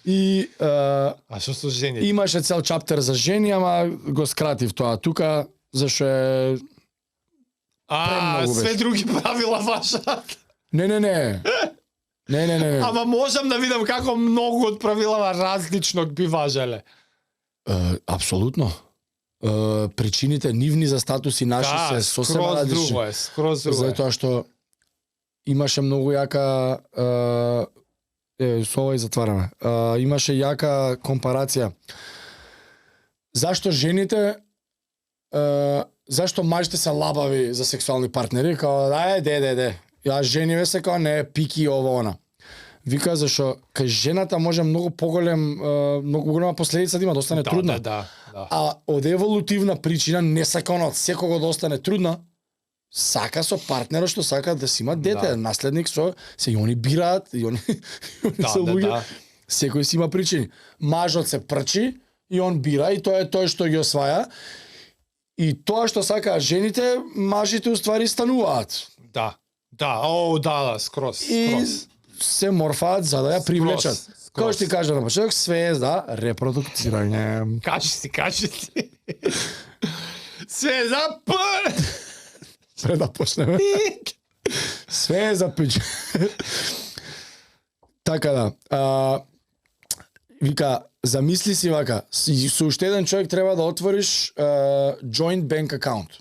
И А што со жените? имаше цел чаптер за жени, ама го скратив тоа тука, зашто е премногу све беше. други правила важат. Не. Ама можам да видам како многу од правилава различно би важеле. Апсолутно. Причините нивни за статус и наши се сосема различни. Скроз друго е. Затоа што имаше многу јака со ова и затвараме. Имаше јака компарација. Зашто жените зашто мажите се лабави за сексуални партнери, као де. Ја жениве се као не пики ова она. Вика зашто кај жената може многу голема последица да има, да остане трудна. Да. А од еволутивна причина не сака она од секого да остане трудна. Сака со партнерот што сака да си има дете, наследник со се и они бираат, и они се луѓе. Секој си има причини. Мажот се прчи и он бира и тоа е тој што ги осваја. И тоа што сакаат жените, мажите уствари стануваат. Да, скроз. И се морфаат за да ја привлечат. Кој што ти кажа на почеток, све е за репродуцирање. Кажи си. Све е за Пред да почнеме. Све е за пич. Така да. Вика, замисли си вака, со уште еден човек треба да отвориш joint bank account.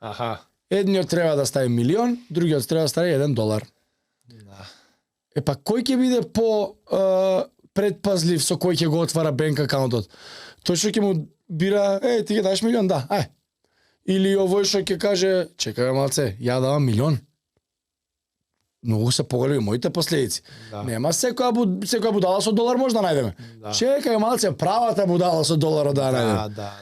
Аха. Едниот треба да стави 1.000.000, другиот треба да стави $1. Епа кој ќе биде по предпазлив со кој ќе го отвара банк акаунтот? Тој што ќе му бира, ти ќе даш 1.000.000, да, ај. Или овој што ќе каже, чекај малце, ја давам 1.000.000. Многу се поголеми моите последици. Да. Нема секоја будала со $1 може да најдеме. Да. Чекај малце, правата будала со $1 да најдеме. Да.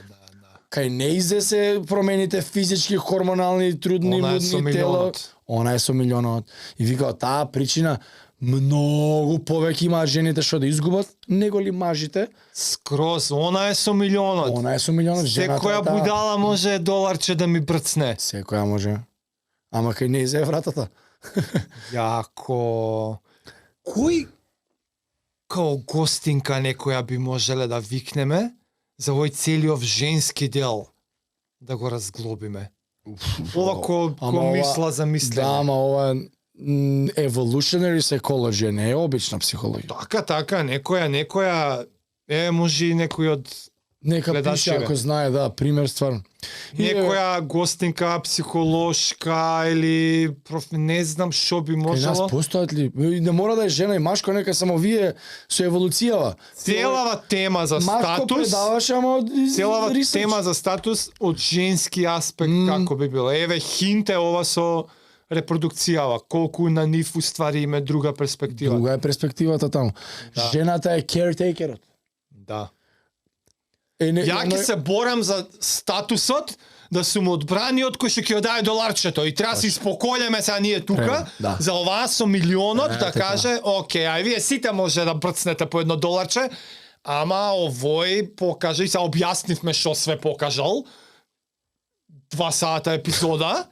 Кај неизе се промените физички, хормонални, трудни, мудни тело. Она е со милионот. И вика, од таа причина многу повеќе имаат жените што да изгубат, него ли мажите. Скроз, она е со милионот. Секоја будала може $1 да ми брцне. Секоја може. Ама кај неизе е вратата. Јако. Кој као гостинка некоја би можеле да викнеме за овој целиот женски дел да го разглобиме? Ова ко мисла за мислење. Да, ама ова evolutionary psychology не е обична психологија. Така, некоја може и некој од нека пише ако знае, да, пример стварно. Некоја гостинка психолошка или не знам што би можело. Кај нас постојат ли? Не мора да е жена и машко, нека само вие со еволуцијава. Целава тема за статус. Целава тема за статус од женски аспект како би било. Еве хинте ова со репродукцијава, колку на нив уствари има друга перспектива. Друга е перспективата таму. Да. Жената е caretakerот. Да. Ја ќе се борам за статусот да сум одбраниот кој што ќе даде $1 и треба се испоколеме сега ние тука за оваа со милионот да каже, окей, ај вие сите може да брцнете по $1, ама овој покаже и се објаснивме што све покажал. 2 сата епизода.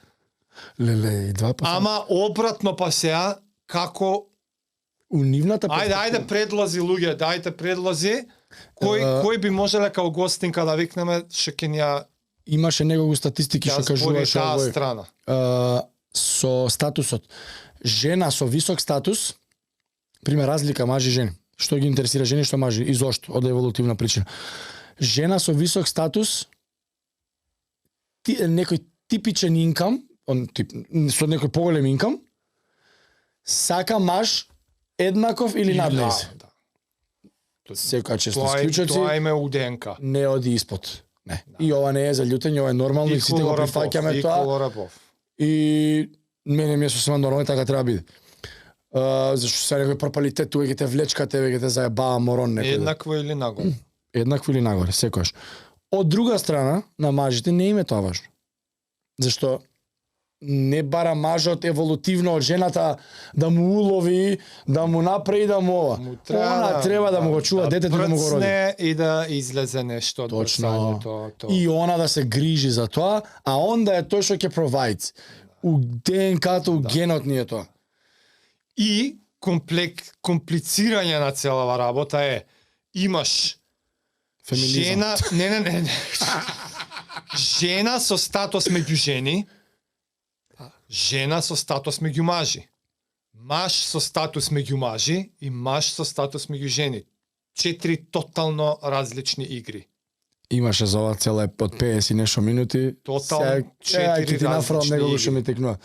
Леле, 2 пати. Ама обратно па сега како унивната Ајде предлази луѓе, дајте предлази. Кој би можеле као гостинка да викнеме, што ќе ја имаше неколку статистики што кажуваше овој страна. Со статусот. Жена со висок статус, пример разлика мажи и жени. Што ги интересира жени, што мажи и зошто од еволутивна причина. Жена со висок статус некој типичен инкам, со некој поголем инкам, сака маж еднаков или над нејзе. Секоја често исклучоци. Тоа име у ДНК. Не оди испод. Не. Да. И ова не е за љутење, ова е нормално и сите го прифаќаме тоа. И мене ми е сосема нормално, така треба биде. Зашто се некој пропалитет, тука ќе те влечка, тебе ќе те заебава морон некој. Еднакво или нагоре? Еднакво или нагоре, секојаш. Од друга страна, на мажите не име тоа важно. Зашто не бара мажот еволутивно од жената да му улови, да му направи да му ова. Она треба да му го чува детето да му го роди. И да излезе нешто од брцањето. И она да се грижи за тоа, а онда е тој што ќе провајц. У ДНК-то, у генот ни е тоа. И комплицирање на целава работа е имаш Феминизам. жена, не. Жена со статус меѓу жени, жена со статус меѓу мажи. Маж со статус меѓу мажи и маж со статус меѓу жени. 4 тотално различни игри. Имаше за ова цела од 50 и нешто минути. Тотално 4 различни него игри. што ми текнува.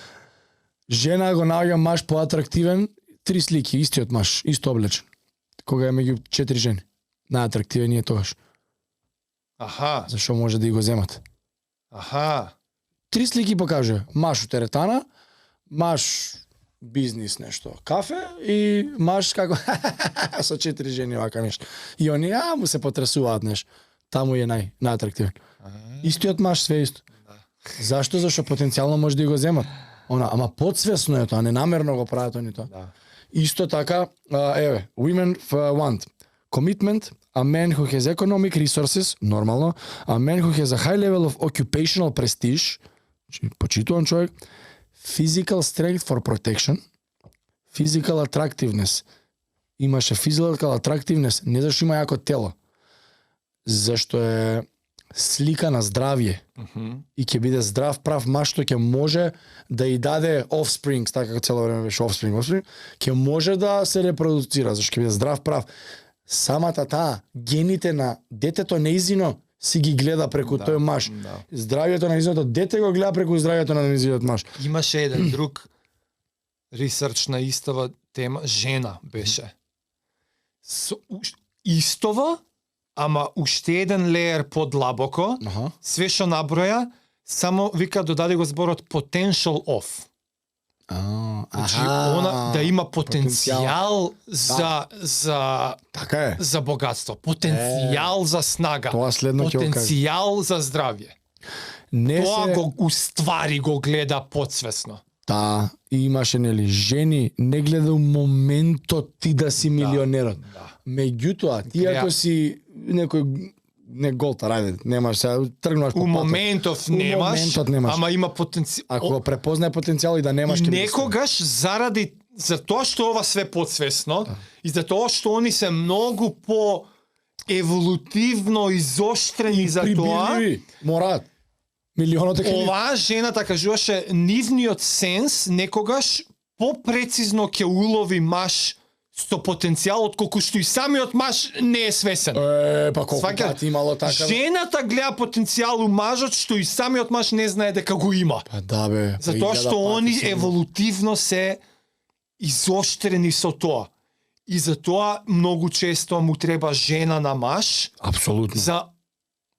Жена го наоѓа маж поатрактивен, 3 слики, истиот маж, исто облечен. Кога е меѓу 4 жени. Најатрактивен е тогаш. Аха, Зашо може да и го земат? аха. 3 слики покажува. Маж у теретана, маж бизнис нешто, кафе и маж како со 4 жени вака нешто. И они му се потресуваат нешто. Таму е најатрактивен. Истиот маж све исто. Зашто? Зашто потенцијално може да и го земат. Ама подсвесно е тоа, ненамерно го прават они тоа. Да. Исто така, women want commitment, a man who has economic resources, нормално, a man who has a high level of occupational prestige, почитуван човек, physical strength for protection, physical attractiveness. Имаше physical attractiveness, не зашто има јако тело, зашто е слика на здравје. И ќе биде здрав прав маж што ќе може да и даде offspring, така како цело време беше offspring, ќе може да се репродуцира, зашто ќе биде здрав прав. Самата таа, гените на детето неизино си ги гледа преку тој маж. Да. Здравјето на неизиното дете го гледа преку здравјето на неизиниот маж. Имаше еден друг ресерч на истава тема, жена беше. Истова, ама уште еден леер подлабоко, све што наброја, само вика додаде го зборот potential of. Значи, она да има потенцијал за така е. за богатство, потенцијал за снага, Тоа следно ќе го кажам. потенцијал за здравје. Не Тоа се го уствари го гледа подсвесно. Та, имаше нели жени, не гледа у моментот ти да си милионерот. Да. Меѓутоа, ти ако си некој не голтар, ајде, немаш сега тргнуваш по У поток. моментов У немаш, моментот немаш. ама има потенцијал. Ако го препознае потенцијал и да немаш, И ќе биде некогаш заради за тоа што ова све подсвесно и за тоа што они се многу по еволутивно изоштрени за тоа, прибирливи, мораат. Милионот е кај нив. оваа жената кажуваше нивниот сенс некогаш попрецизно ќе улови маж со потенцијал отколку што и самиот маж не е свесен. Па колку Сваќаш? пати имало така. Жената гледа потенцијал у мажот што и самиот маж не знае дека го има. Па да бе. Затоа што они еволутивно се изоштрени со тоа. И затоа многу често му треба жена на маж Апсолутно. за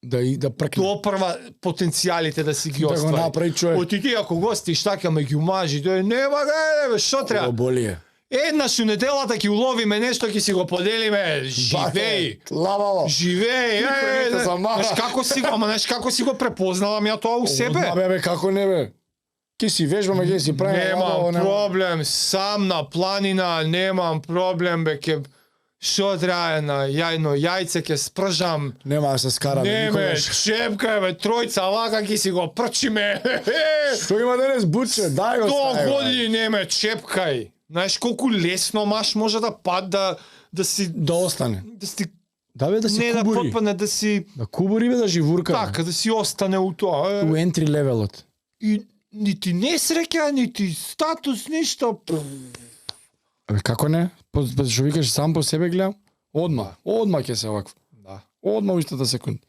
Да прекне. допрва потенцијалите да си ги Да го оствари. направи човек. Оти ти ако гостиш така меѓу мажи, тој нема бе, што Го треба? боли е. Еднаш у неделата ќе уловиме нешто, ќе си го поделиме. Живеј. Лавало. Живеј. Никој не те замара. Знаеш како си го, ама знаеш како си го препознавам ја тоа у себе? Одма бе, како не бе. Ке си вежбаме, ке си правиме. Немам проблем, сам на планина, немам проблем бе, ке што треба на јајце ќе спржам. Нема да се скараме Не ме, никогаш. чепка бе, тројца вака ќе си го прчиме. Што има денес буче? Дај го 100 стај, бе. години не ме чепкај. Знаеш колку лесно маш може да да си Да остане. да си Да бе, да си не да кубури. потпане да си Да кубури бе, да живурка. така да си остане у тоа. У entry левелот. И нити несреќа, нити статус, ништо. Абе, како не? Што викаш сам по себе гледам? Одма ќе се вакво. Да. Одма у истата секунда.